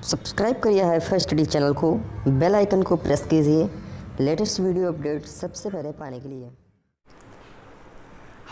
Subscribe करिए hifi study channel को, bell icon को प्रेस कीजिए लेटेस्ट वीडियो अपडेट सबसे पहले पाने के लिए।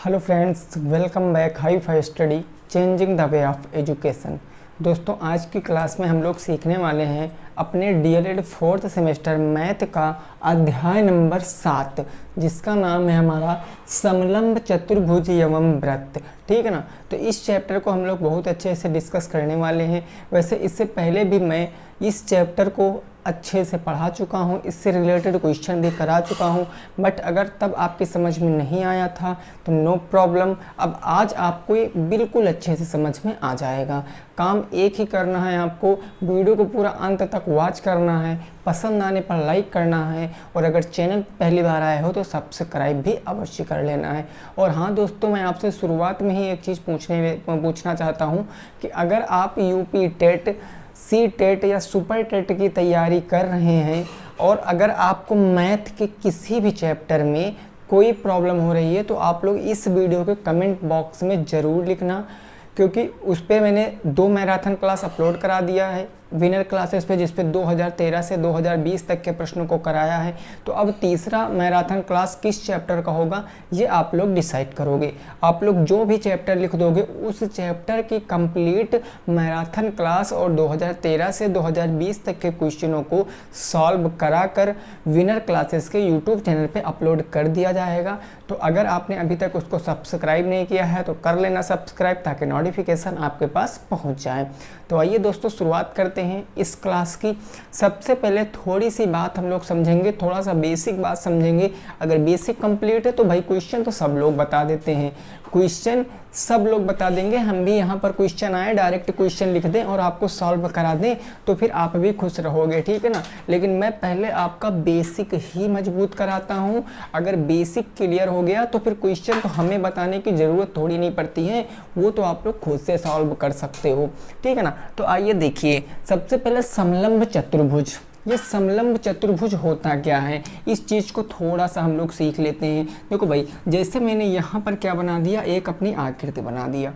Hello friends, welcome back hifi study changing the way of education. दोस्तों, आज की क्लास में हम लोग सीखने वाले हैं अपने डीएलएड 4th सेमेस्टर मैथ का अध्याय नंबर 7, जिसका नाम है हमारा समलंब चतुर्भुज एवं वृत्त। ठीक है ना। तो इस चैप्टर को हम लोग बहुत अच्छे से डिस्कस करने वाले हैं। वैसे इससे पहले भी मैं इस चैप्टर को अच्छे से पढ़ा चुका हूँ, इससे रिलेटेड क्वेश्चन भी करा चुका हूँ, बट अगर तब आपकी समझ में नहीं आया था तो नो प्रॉब्लम, अब आज आपको ये बिल्कुल अच्छे से समझ में आ जाएगा। काम एक ही करना है, आपको वीडियो को पूरा अंत तक वॉच करना है, पसंद आने पर लाइक करना है, और अगर चैनल पहली बार आए हो तो सब्सक्राइब भी अवश्य कर लेना है। और हाँ दोस्तों, मैं आपसे शुरुआत में ही एक चीज़ पूछना चाहता हूँ कि अगर आप यूपी टेट, सी टेट या सुपर टेट की तैयारी कर रहे हैं और अगर आपको मैथ के किसी भी चैप्टर में कोई प्रॉब्लम हो रही है तो आप लोग इस वीडियो के कमेंट बॉक्स में ज़रूर लिखना, क्योंकि उस पर मैंने 2 मैराथन क्लास अपलोड करा दिया है विनर क्लासेस पे, जिस पे 2013 से 2020 तक के प्रश्नों को कराया है। तो अब तीसरा मैराथन क्लास किस चैप्टर का होगा ये आप लोग डिसाइड करोगे। आप लोग जो भी चैप्टर लिख दोगे उस चैप्टर की कंप्लीट मैराथन क्लास और 2013 से 2020 तक के क्वेश्चनों को सॉल्व कराकर विनर क्लासेस के यूट्यूब चैनल पे अपलोड कर दिया जाएगा। तो अगर आपने अभी तक उसको सब्सक्राइब नहीं किया है तो कर लेना सब्सक्राइब, ताकि नोटिफिकेशन आपके पास पहुंच जाए। तो आइए दोस्तों, शुरुआत करते हैं इस क्लास की। सबसे पहले थोड़ी सी बात हम लोग समझेंगे, थोड़ा सा बेसिक बात समझेंगे। अगर बेसिक कंप्लीट है तो भाई क्वेश्चन तो सब लोग बता देते हैं, क्वेश्चन सब लोग बता देंगे। हम भी यहाँ पर क्वेश्चन आए डायरेक्ट क्वेश्चन लिख दें और आपको सॉल्व करा दें तो फिर आप भी खुश रहोगे, ठीक है ना। लेकिन मैं पहले आपका बेसिक ही मजबूत कराता हूँ। अगर बेसिक क्लियर हो गया तो फिर क्वेश्चन तो हमें बताने की ज़रूरत थोड़ी नहीं पड़ती है, वो तो आप लोग खुद से सॉल्व कर सकते हो, ठीक है ना। तो आइए देखिए, सबसे पहले समलंब चतुर्भुज। ये समलंब चतुर्भुज होता क्या है, इस चीज़ को थोड़ा सा हम लोग सीख लेते हैं। देखो भाई, जैसे मैंने यहाँ पर क्या बना दिया, एक अपनी आकृति बना दिया।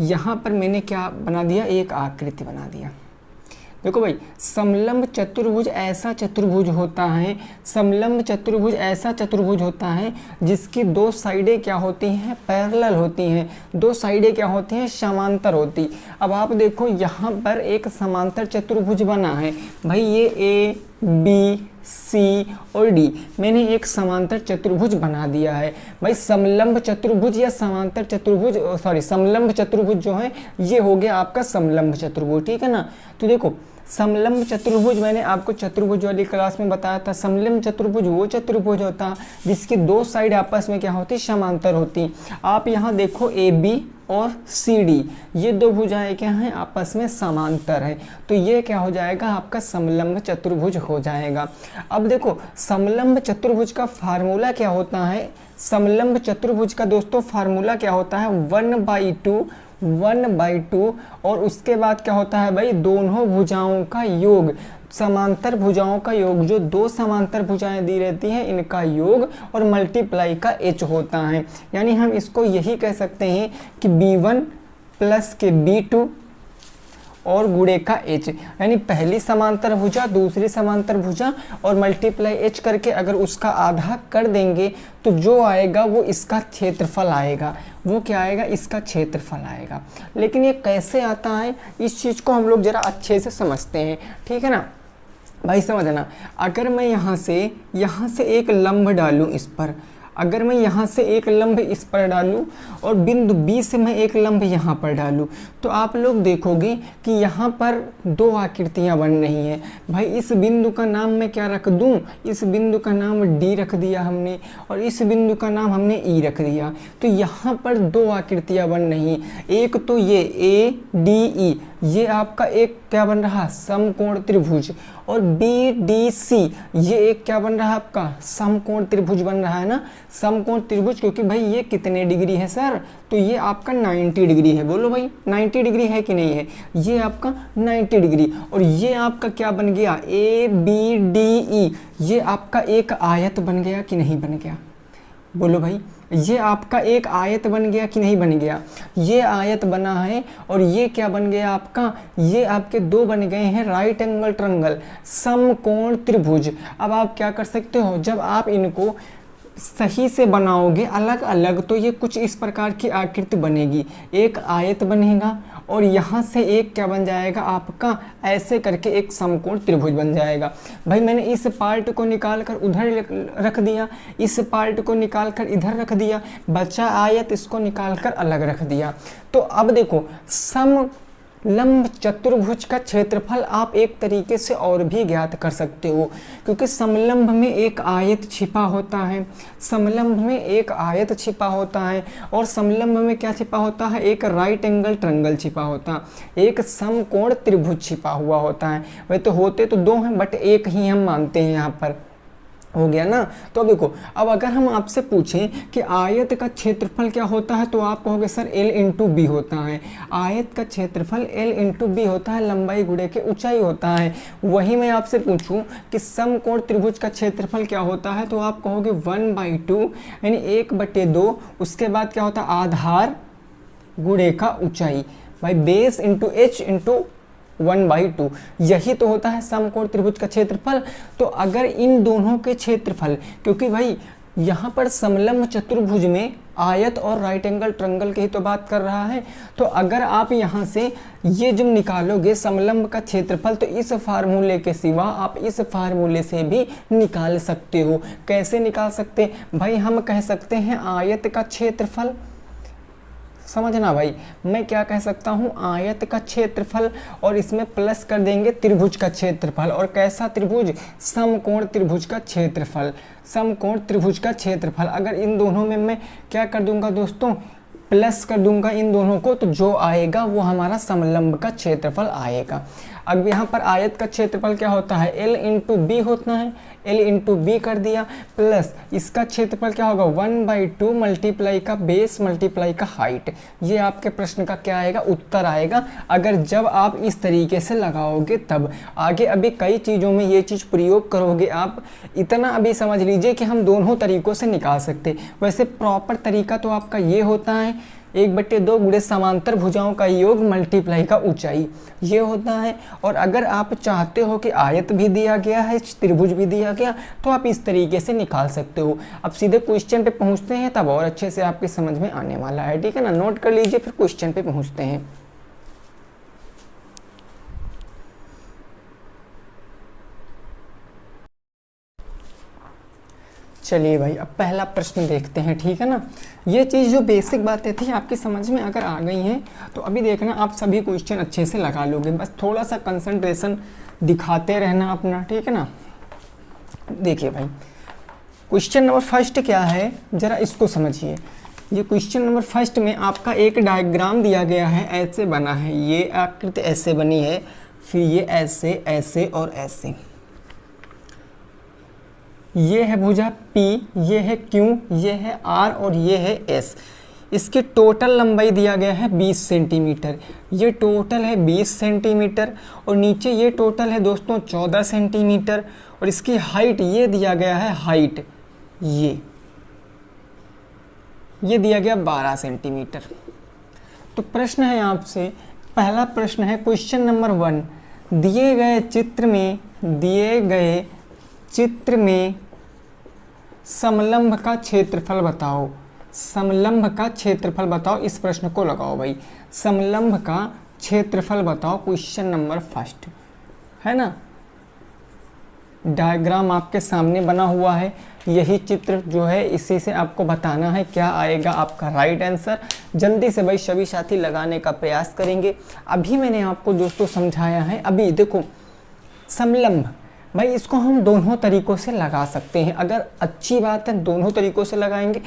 यहाँ पर मैंने क्या बना दिया, एक आकृति बना दिया। देखो भाई, समलंब चतुर्भुज ऐसा चतुर्भुज होता है, समलंब चतुर्भुज ऐसा चतुर्भुज होता है जिसकी 2 साइडें क्या होती हैं, पैरेलल होती हैं। 2 साइडें क्या होती हैं, समांतर होती। अब आप देखो यहाँ पर एक समांतर चतुर्भुज बना है भाई, ये ए बी सी और डी, मैंने एक समांतर चतुर्भुज बना दिया है भाई। समलंब चतुर्भुज या समांतर चतुर्भुज, समलंब चतुर्भुज जो है ये हो गया आपका समलंब चतुर्भुज, ठीक है ना। तो देखो, समलंब चतुर्भुज मैंने आपको चतुर्भुज वाली क्लास में बताया था। समलंब चतुर्भुज वो चतुर्भुज होता जिसकी 2 साइड आपस में क्या होती, समांतर होती। आप यहाँ देखो, ए बी और सी डी, ये 2 भुजाएं क्या हैं, आपस में समांतर है। तो ये क्या हो जाएगा, आपका समलंब चतुर्भुज हो जाएगा। अब देखो, समलंब चतुर्भुज का फार्मूला क्या होता है, समलंब चतुर्भुज का दोस्तों फार्मूला क्या होता है, 1/2 और उसके बाद क्या होता है भाई, दोनों भुजाओं का योग, समांतर भुजाओं का योग, जो 2 समांतर भुजाएं दी रहती हैं इनका योग और मल्टीप्लाई का h होता है। यानी हम इसको यही कह सकते हैं कि b1 प्लस के b2 और गुणे का h, यानी पहली समांतर भुजा दूसरी समांतर भुजा और मल्टीप्लाई h करके अगर उसका आधा कर देंगे तो जो आएगा वो इसका क्षेत्रफल आएगा। वो क्या आएगा, इसका क्षेत्रफल आएगा। लेकिन ये कैसे आता है, इस चीज़ को हम लोग ज़रा अच्छे से समझते हैं, ठीक है ना भाई। समझना, अगर मैं यहाँ से एक लंब डालूँ इस पर, अगर मैं यहाँ से एक लंब इस पर डालूं और बिंदु B से मैं एक लंब यहाँ पर डालूं, तो आप लोग देखोगे कि यहाँ पर 2 आकृतियाँ बन रही हैं। भाई इस बिंदु का नाम मैं क्या रख दूँ, इस बिंदु का नाम D रख दिया हमने और इस बिंदु का नाम हमने E रख दिया। तो यहाँ पर 2 आकृतियाँ बन रही, एक तो ये ADE, ये आपका एक क्या बन रहा, समकोण त्रिभुज, और BDC ये एक क्या बन रहा है, आपका समकोण त्रिभुज बन रहा है ना, समकोण त्रिभुज। क्योंकि भाई ये कितने डिग्री है सर, तो ये आपका 90 डिग्री है। बोलो भाई 90 डिग्री है कि नहीं है, ये आपका 90 डिग्री। और ये आपका क्या बन गया, ABDE, ये आपका एक आयत बन गया कि नहीं बन गया, बोलो भाई। ये आपका एक आयत बन गया कि नहीं बन गया, ये आयत बना है और ये क्या बन गया आपका, ये आपके दो बन गए हैं राइट एंगल ट्रायंगल, समकोण त्रिभुज। अब आप क्या कर सकते हो, जब आप इनको सही से बनाओगे अलग अलग तो ये कुछ इस प्रकार की आकृति बनेगी, एक आयत बनेगा और यहाँ से एक क्या बन जाएगा आपका, ऐसे करके एक समकोण त्रिभुज बन जाएगा। भाई मैंने इस पार्ट को निकाल कर उधर रख दिया, इस पार्ट को निकाल कर इधर रख दिया, बचा आयत इसको निकाल कर अलग रख दिया। तो अब देखो समलंब चतुर्भुज का क्षेत्रफल आप एक तरीके से और भी ज्ञात कर सकते हो, क्योंकि समलंब में एक आयत छिपा होता है, समलंब में एक आयत छिपा होता है और समलंब में क्या छिपा होता है, एक राइट एंगल ट्रायंगल छिपा होता है, एक समकोण त्रिभुज छिपा हुआ होता है। वह तो होते तो दो हैं बट एक ही हम मानते हैं, यहाँ पर हो गया ना। तो अब देखो, अब अगर हम आपसे पूछें कि आयत का क्षेत्रफल क्या होता है तो आप कहोगे सर L इंटू बी होता है। आयत का क्षेत्रफल L इंटू बी होता है, लंबाई गुणे के ऊंचाई होता है। वही मैं आपसे पूछूं कि समकोण त्रिभुज का क्षेत्रफल क्या होता है तो आप कहोगे 1/2 यानी 1/2, उसके बाद क्या होता है आधार गुणे का ऊंचाई, भाई बेस इंटू एच इंटू 1/2, यही तो होता है समकोण त्रिभुज का क्षेत्रफल। तो अगर इन दोनों के क्षेत्रफल, क्योंकि भाई यहाँ पर समलंब चतुर्भुज में आयत और राइट एंगल ट्रायंगल की ही तो बात कर रहा है, तो अगर आप यहाँ से ये जब निकालोगे समलंब का क्षेत्रफल तो इस फार्मूले के सिवा आप इस फार्मूले से भी निकाल सकते हो। कैसे निकाल सकते भाई, हम कह सकते हैं आयत का क्षेत्रफल, समझना भाई, मैं क्या कह सकता हूँ आयत का क्षेत्रफल और इसमें प्लस कर देंगे त्रिभुज का क्षेत्रफल। और कैसा त्रिभुज, समकोण त्रिभुज का क्षेत्रफल, समकोण त्रिभुज का क्षेत्रफल। अगर इन दोनों में मैं क्या कर दूंगा दोस्तों, प्लस कर दूंगा इन दोनों को, तो जो आएगा वो हमारा समलंब का क्षेत्रफल आएगा। अब यहाँ पर आयत का क्षेत्रफल क्या होता है, L इंटू बी होता है, L इंटू बी कर दिया, प्लस इसका क्षेत्रफल क्या होगा 1/2 मल्टीप्लाई का बेस मल्टीप्लाई का हाइट। ये आपके प्रश्न का क्या आएगा, उत्तर आएगा। अगर जब आप इस तरीके से लगाओगे तब आगे अभी कई चीज़ों में ये चीज़ प्रयोग करोगे आप, इतना अभी समझ लीजिए कि हम दोनों तरीकों से निकाल सकते। वैसे प्रॉपर तरीका तो आपका ये होता है 1/2 गुणे समांतर भुजाओं का योग मल्टीप्लाई का ऊंचाई, ये होता है। और अगर आप चाहते हो कि आयत भी दिया गया है त्रिभुज भी दिया गया तो आप इस तरीके से निकाल सकते हो। अब सीधे क्वेश्चन पे पहुंचते हैं तब और अच्छे से आपकी समझ में आने वाला है, ठीक है ना। नोट कर लीजिए, फिर क्वेश्चन पे पहुंचते हैं। चलिए भाई, अब पहला प्रश्न देखते हैं, ठीक है ना। ये चीज़ जो बेसिक बातें थी आपकी समझ में अगर आ गई हैं तो अभी देखना आप सभी क्वेश्चन अच्छे से लगा लोगे, बस थोड़ा सा कंसंट्रेशन दिखाते रहना अपना, ठीक है ना। देखिए भाई, क्वेश्चन नंबर फर्स्ट क्या है जरा इसको समझिए। ये क्वेश्चन नंबर फर्स्ट में आपका एक डायग्राम दिया गया है, ऐसे बना है, ये आकृति ऐसे बनी है, फिर ये ऐसे ऐसे और ऐसे, ये है भुजा P, ये है Q, ये है R और ये है S। इसकी टोटल लंबाई दिया गया है 20 सेंटीमीटर, ये टोटल है 20 सेंटीमीटर और नीचे ये टोटल है दोस्तों 14 सेंटीमीटर और इसकी हाइट ये दिया गया है, हाइट ये दिया गया 12 सेंटीमीटर। तो प्रश्न है आपसे, पहला प्रश्न है क्वेश्चन नंबर 1, दिए गए चित्र में समलंब का क्षेत्रफल बताओ। समलंब का क्षेत्रफल बताओ, इस प्रश्न को लगाओ भाई, समलंब का क्षेत्रफल बताओ, क्वेश्चन नंबर फर्स्ट है ना। डायग्राम आपके सामने बना हुआ है, यही चित्र जो है इसी से आपको बताना है क्या आएगा आपका राइट आंसर। जल्दी से भाई सभी साथी लगाने का प्रयास करेंगे। अभी मैंने आपको दोस्तों समझाया है, अभी देखो समलंब भाई इसको हम दोनों तरीकों से लगा सकते हैं, अगर अच्छी बात है दोनों तरीकों से लगाएंगे,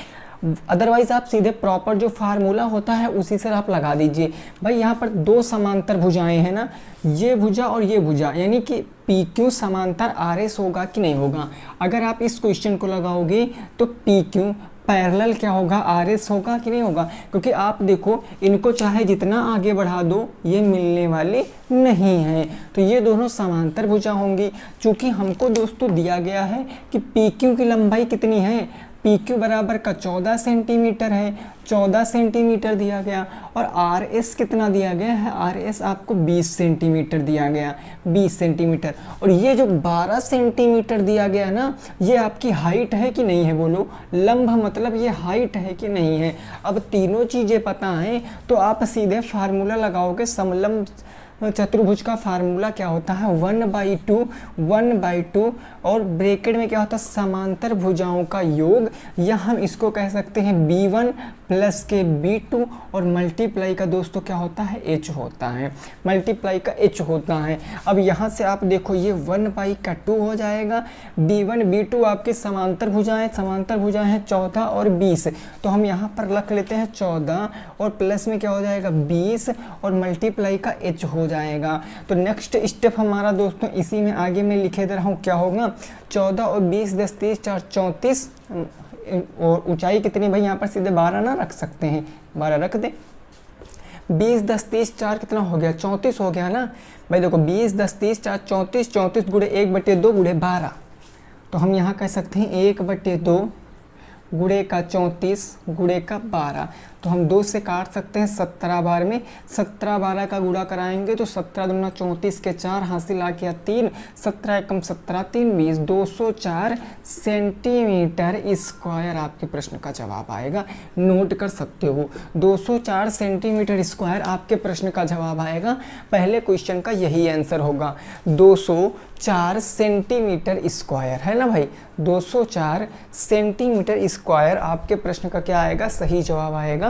अदरवाइज आप सीधे प्रॉपर जो फार्मूला होता है उसी से आप लगा दीजिए। भाई यहाँ पर दो समांतर भुजाएं हैं ना, ये भुजा और ये भुजा, यानी कि PQ समांतर RS होगा कि नहीं होगा। अगर आप इस क्वेश्चन को लगाओगे तो PQ पैरेलल क्या होगा, RS होगा कि नहीं होगा, क्योंकि आप देखो इनको चाहे जितना आगे बढ़ा दो ये मिलने वाले नहीं हैं, तो ये दोनों समांतर भुजा होंगी। चूँकि हमको दोस्तों दिया गया है कि PQ की लंबाई कितनी है, पी क्यू बराबर का 14 सेंटीमीटर है, 14 सेंटीमीटर दिया गया। और आर एस कितना दिया गया है, आर एस आपको 20 सेंटीमीटर दिया गया, 20 सेंटीमीटर। और ये जो 12 सेंटीमीटर दिया गया ना, ये आपकी हाइट है कि नहीं है, बोलो। लंब मतलब ये हाइट है कि नहीं है। अब तीनों चीज़ें पता हैं तो आप सीधे फार्मूला लगाओगे। समलंब चतुर्भुज का फार्मूला क्या होता है, 1/2, 1/2। और ब्रैकेट में क्या होता है, समांतर भुजाओं का योग, या हम इसको कह सकते हैं b1 प्लस के b2। और मल्टीप्लाई का दोस्तों क्या होता है, h होता है, मल्टीप्लाई का h होता है। अब यहाँ से आप देखो ये 1/2 हो जाएगा। b1 b2 आपके समांतर भुजाएं हैं 14 और 20। तो हम यहाँ पर रख लेते हैं 14 और प्लस में क्या हो जाएगा 20 और मल्टीप्लाई का h हो जाएगा। तो नेक्स्ट स्टेप हमारा दोस्तों इसी में आगे मैं लिखे दे रहा हूँ, क्या होगा 14 और 20 10 30 4 34। और ऊंचाई कितनी भाई, यहाँ पर सीधे 12 ना रख सकते हैं, 12 रख दे। 20 10 30 4 कितना हो गया, 34 हो गया ना भाई। देखो 20 10 30 4 34, 34 गुणे 1/2 गुणे 12। तो हम यहाँ कह सकते हैं 1/2 गुणे का 34 गुणे का 12। तो हम 2 से काट सकते हैं 17 बार में, 17 12 का गुणा कराएंगे तो 17 दूना 34 के 4 हासिल आ गया 3, 17 एकम 17 3 20, 204 सेंटीमीटर स्क्वायर आपके प्रश्न का जवाब आएगा। नोट कर सकते हो, 204 सेंटीमीटर स्क्वायर आपके प्रश्न का जवाब आएगा। पहले क्वेश्चन का यही आंसर होगा, 204 सेंटीमीटर स्क्वायर, है ना भाई। 204 सेंटीमीटर स्क्वायर आपके प्रश्न का क्या आएगा, सही जवाब आएगा।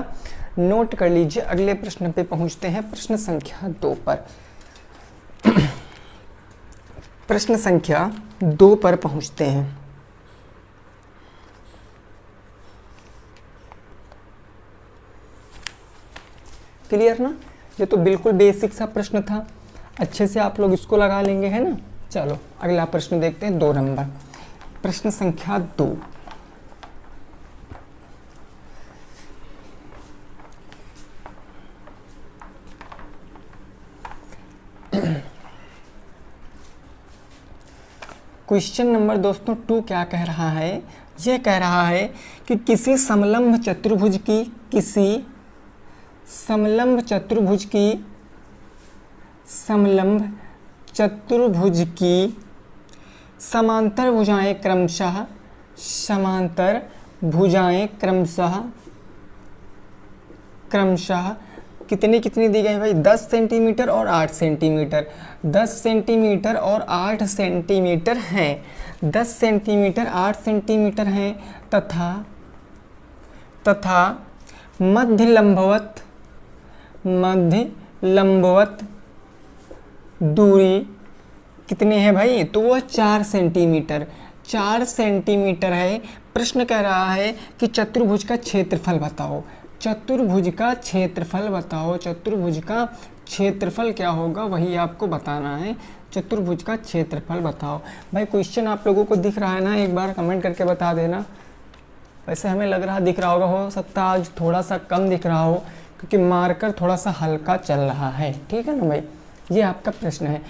नोट कर लीजिए। अगले प्रश्न पे पहुंचते हैं, प्रश्न संख्या 2 पर। प्रश्न संख्या 2 पर पहुंचते हैं। क्लियर ना, ये तो बिल्कुल बेसिक सा प्रश्न था, अच्छे से आप लोग इसको लगा लेंगे, है ना। चलो अगला प्रश्न देखते हैं, 2 नंबर प्रश्न संख्या 2। क्वेश्चन नंबर दोस्तों 2 क्या कह रहा है, यह कह रहा है कि किसी समलंब चतुर्भुज की समांतर भुजाएं क्रमशः कितनी दी गई भाई, 10 सेंटीमीटर और 8 सेंटीमीटर, 10 सेंटीमीटर और 8 सेंटीमीटर हैं, 10 सेंटीमीटर 8 सेंटीमीटर हैं तथा मध्य लंबवत दूरी कितनी है भाई, तो वो 4 सेंटीमीटर, 4 सेंटीमीटर है। प्रश्न कह रहा है कि चतुर्भुज का क्षेत्रफल बताओ, चतुर्भुज का क्षेत्रफल क्या होगा वही आपको बताना है। चतुर्भुज का क्षेत्रफल बताओ भाई। क्वेश्चन आप लोगों को दिख रहा है ना, एक बार कमेंट करके बता देना। वैसे हमें लग रहा दिख रहा होगा, हो सकता है आज थोड़ा सा कम दिख रहा हो क्योंकि मार्कर थोड़ा सा हल्का चल रहा है, ठीक है ना भाई। ये आपका प्रश्न है,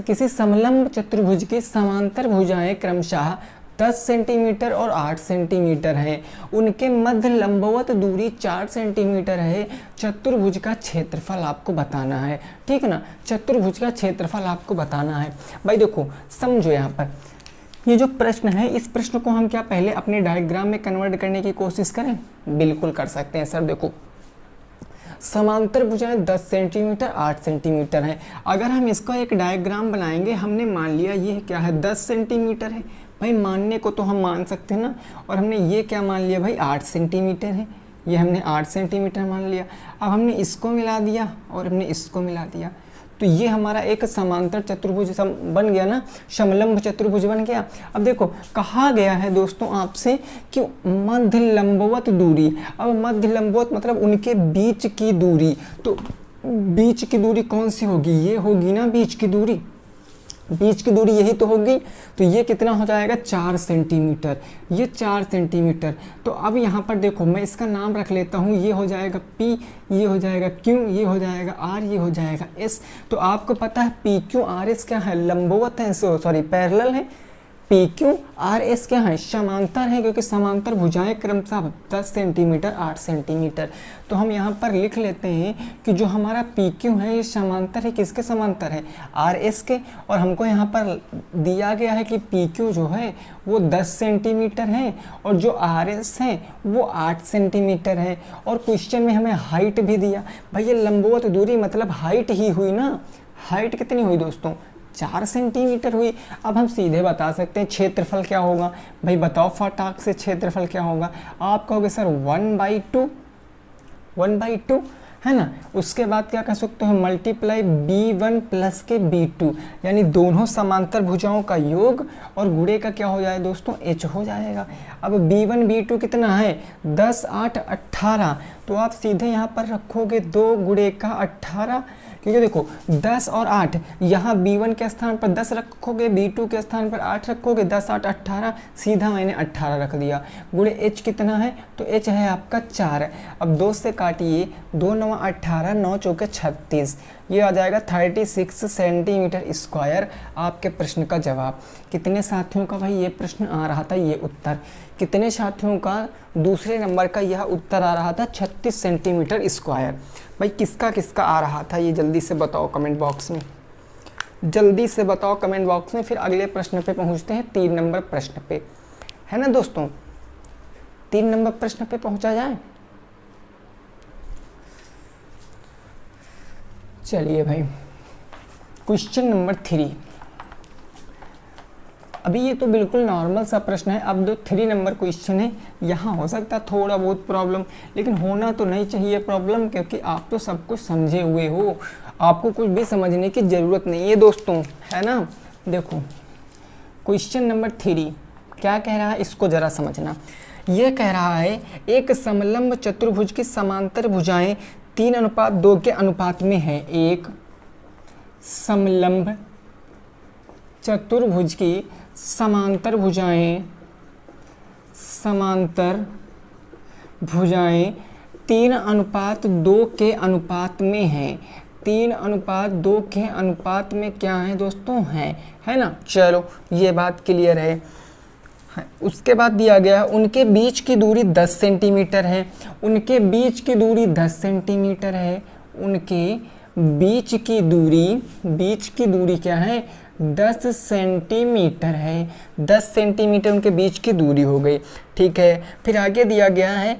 किसी समलंब चतुर्भुज की समांतर भुजाएं क्रमशः 10 सेंटीमीटर और 8 सेंटीमीटर है, उनके मध्य लंबवत दूरी 4 सेंटीमीटर है। चतुर्भुज का क्षेत्रफल आपको बताना है, ठीक है ना। चतुर्भुज का क्षेत्रफल आपको बताना है भाई। देखो समझो, यहाँ पर ये जो प्रश्न है, इस प्रश्न को हम क्या पहले अपने डायग्राम में कन्वर्ट करने की कोशिश करें, बिल्कुल कर सकते हैं सर। देखो समांतर भुजाएं 10 सेंटीमीटर 8 सेंटीमीटर है। अगर हम इसका एक डायग्राम बनाएंगे, हमने मान लिया ये क्या है 10 सेंटीमीटर है भाई, मानने को तो हम मान सकते हैं ना। और हमने ये क्या मान लिया भाई 8 सेंटीमीटर है, ये हमने 8 सेंटीमीटर मान लिया। अब हमने इसको मिला दिया और हमने इसको मिला दिया, तो ये हमारा एक समांतर चतुर्भुज बन गया ना, समलंब चतुर्भुज बन गया। अब देखो कहा गया है दोस्तों आपसे कि मध्य लंबवत दूरी, अब मध्य लंबवत मतलब उनके बीच की दूरी, तो बीच की दूरी कौन सी होगी, ये होगी ना बीच की दूरी, बीच की दूरी यही तो होगी। तो ये कितना हो जाएगा 4 सेंटीमीटर, ये 4 सेंटीमीटर। तो अब यहाँ पर देखो मैं इसका नाम रख लेता हूँ, ये हो जाएगा P, ये हो जाएगा Q, ये हो जाएगा R, ये हो जाएगा S। तो आपको पता है PQRS क्या है, लंबवत है, सॉरी पैरेलल है, पी क्यू आर एस क्या है, समांतर है, क्योंकि समांतर भुजाएं क्रमशः 10 सेंटीमीटर 8 सेंटीमीटर। तो हम यहाँ पर लिख लेते हैं कि जो हमारा पी क्यू है ये समांतर है, किसके समांतर है, आर एस के। और हमको यहाँ पर दिया गया है कि पी क्यू जो है वो 10 सेंटीमीटर है और जो आर एस है वो 8 सेंटीमीटर है। और क्वेश्चन में हमें हाइट भी दिया। भाई ये लंबवत दूरी मतलब हाइट ही हुई ना। हाइट कितनी हुई दोस्तों, 4 सेंटीमीटर हुई। अब हम सीधे बता सकते हैं क्षेत्रफल क्या होगा। भाई बताओ फटाक से क्षेत्रफल क्या होगा। आप कहोगे सर 1/2 है ना। उसके बाद क्या कह सकते हो, मल्टीप्लाई b1 प्लस के b2, यानी दोनों समांतर भुजाओं का योग और गुणे का क्या हो जाए दोस्तों, h हो जाएगा। अब b1 b2 कितना है, 10 8 18। तो आप सीधे यहाँ पर रखोगे 2 गुणे का 18, क्योंकि देखो 10 और 8, यहाँ b1 के स्थान पर 10 रखोगे, b2 के स्थान पर 8 रखोगे, 10 8 18, सीधा मैंने 18 रख दिया। गुणे h कितना है, तो h है आपका 4। अब 2 से काटिए, 2 9 18, 9 चौके 36, ये आ जाएगा 36 सेंटीमीटर स्क्वायर। आपके प्रश्न का जवाब। कितने साथियों का भाई ये प्रश्न आ रहा था, ये उत्तर कितने साथियों का दूसरे नंबर का यह उत्तर आ रहा था, 36 सेंटीमीटर स्क्वायर। भाई किसका किसका आ रहा था ये जल्दी से बताओ कमेंट बॉक्स में, जल्दी से बताओ कमेंट बॉक्स में। फिर अगले प्रश्न पे पहुंचते हैं, 3 नंबर प्रश्न पे, है ना दोस्तों। 3 नंबर प्रश्न पे पहुंचा जाए। चलिए भाई, क्वेश्चन नंबर 3। अभी ये तो बिल्कुल नॉर्मल सा प्रश्न है। अब जो 3 नंबर क्वेश्चन है, यहाँ हो सकता है थोड़ा बहुत प्रॉब्लम, लेकिन होना तो नहीं चाहिए प्रॉब्लम, क्योंकि आप तो सब कुछ समझे हुए हो, आपको कुछ भी समझने की ज़रूरत नहीं है दोस्तों, है ना। देखो क्वेश्चन नंबर 3 क्या कह रहा है, इसको ज़रा समझना। ये कह रहा है एक समलंब चतुर्भुज की समांतर भुजाएं 3:2 के अनुपात में है। एक समलंब चतुर्भुज की समांतर भुजाएं 3:2 के अनुपात में हैं। 3:2 के अनुपात में क्या है दोस्तों, है ना। चलो ये बात क्लियर है। उसके बाद दिया गया है उनके बीच की दूरी 10 सेंटीमीटर है। उनके बीच की दूरी 10 सेंटीमीटर है। उनके बीच की दूरी क्या है, 10 सेंटीमीटर है। 10 सेंटीमीटर उनके बीच की दूरी हो गई, ठीक है। फिर आगे दिया गया है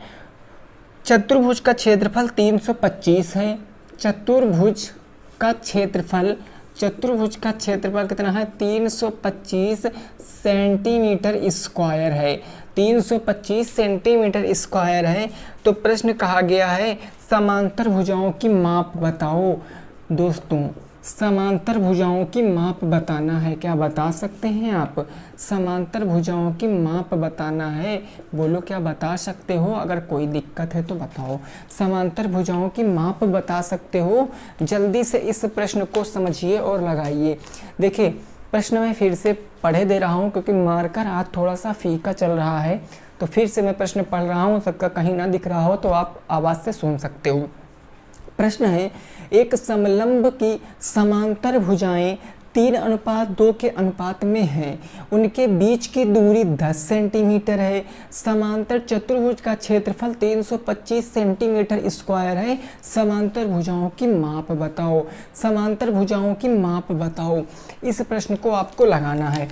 चतुर्भुज का क्षेत्रफल 325 है। चतुर्भुज का क्षेत्रफल कितना है, 325 सेंटीमीटर स्क्वायर है। 325 सेंटीमीटर स्क्वायर है। तो प्रश्न कहा गया है समांतर भुजाओं की माप बताओ। दोस्तों समांतर भुजाओं की माप बताना है, क्या बता सकते हैं आप, समांतर भुजाओं की माप बताना है। बोलो क्या बता सकते हो, अगर कोई दिक्कत है तो बताओ। समांतर भुजाओं की माप बता सकते हो, जल्दी से इस प्रश्न को समझिए और लगाइए। देखिए प्रश्न मैं फिर से पढ़े दे रहा हूँ, क्योंकि मार्कर आज थोड़ा सा फीका चल रहा है, तो फिर से मैं प्रश्न पढ़ रहा हूँ। सबका कहीं ना दिख रहा हो तो आप आवाज़ से सुन सकते हो। प्रश्न है एक समलंब की समांतर भुजाएं 3:2 के अनुपात में हैं। उनके बीच की दूरी 10 सेंटीमीटर है। समांतर चतुर्भुज का क्षेत्रफल 325 सेंटीमीटर स्क्वायर है। समांतर भुजाओं की माप बताओ। समांतर भुजाओं की माप बताओ। इस प्रश्न को आपको लगाना है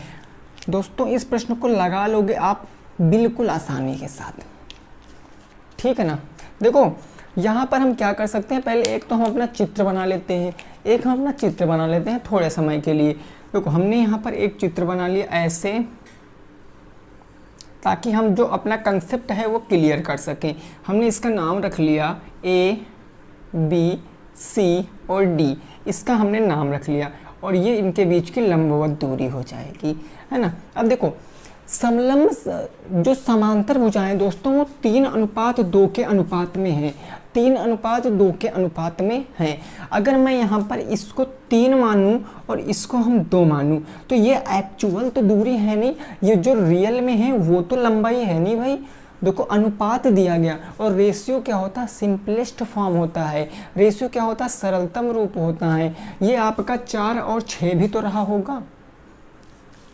दोस्तों। इस प्रश्न को लगा लोगे आप बिल्कुल आसानी के साथ, ठीक है ना। देखो यहाँ पर हम क्या कर सकते हैं, पहले एक तो हम अपना चित्र बना लेते हैं, थोड़े समय के लिए। देखो हमने यहाँ पर एक चित्र बना लिया ऐसे, ताकि हम जो अपना कंसेप्ट है वो क्लियर कर सकें। हमने इसका नाम रख लिया A, B, C और D, इसका हमने नाम रख लिया, और ये इनके बीच की लंबवत दूरी हो जाएगी, है ना। अब देखो समलंब जो समांतर भुजाएं दोस्तों वो 3:2 के अनुपात में है। 3:2 के अनुपात में है। अगर मैं यहाँ पर इसको 3 मानूं और इसको हम 2 मानूं, तो ये एक्चुअल तो दूरी है नहीं, ये जो रियल में है वो तो लंबाई है नहीं भाई। देखो अनुपात दिया गया, और रेशियो क्या होता है, सिंपलेस्ट फॉर्म होता है। रेशियो क्या होता है, सरलतम रूप होता है। ये आपका 4 और 6 भी तो रहा होगा,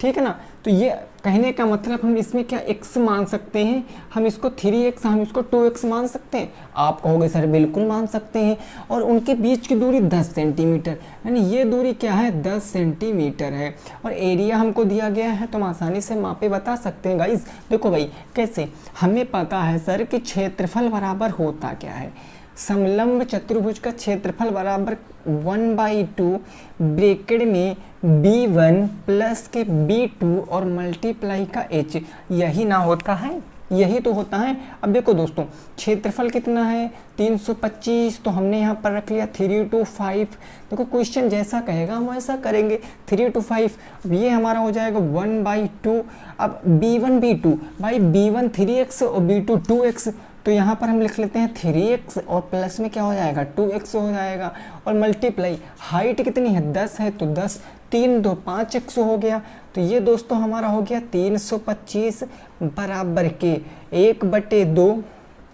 ठीक है ना। तो ये कहने का मतलब हम इसमें क्या x मान सकते हैं, हम इसको 3x, हम इसको 2x मान सकते हैं। आप कहोगे सर बिल्कुल मान सकते हैं। और उनके बीच की दूरी 10 सेंटीमीटर, यानी ये दूरी क्या है 10 सेंटीमीटर है। और एरिया हमको दिया गया है तो हम आसानी से मापे बता सकते हैं गाइस। देखो भाई कैसे, हमें पता है सर कि क्षेत्रफल बराबर होता क्या है, समलंब चतुर्भुज का क्षेत्रफल बराबर 1/2 ब्रैकेट में b1 प्लस के b2 और मल्टीप्लाई का h, यही ना होता है, यही तो होता है। अब देखो दोस्तों क्षेत्रफल कितना है 325, तो हमने यहाँ पर रख लिया 3 to 5। देखो क्वेश्चन जैसा कहेगा हम वैसा करेंगे, 3 to 5। अब ये हमारा हो जाएगा 1/2। अब b1 b2 भाई, b1 3x और b2 2x, तो यहाँ पर हम लिख लेते हैं 3x और प्लस में क्या हो जाएगा 2x हो जाएगा। और मल्टीप्लाई, हाइट कितनी है 10 है तो 10, 3 2 5x हो गया। तो ये दोस्तों हमारा हो गया 325 बराबर के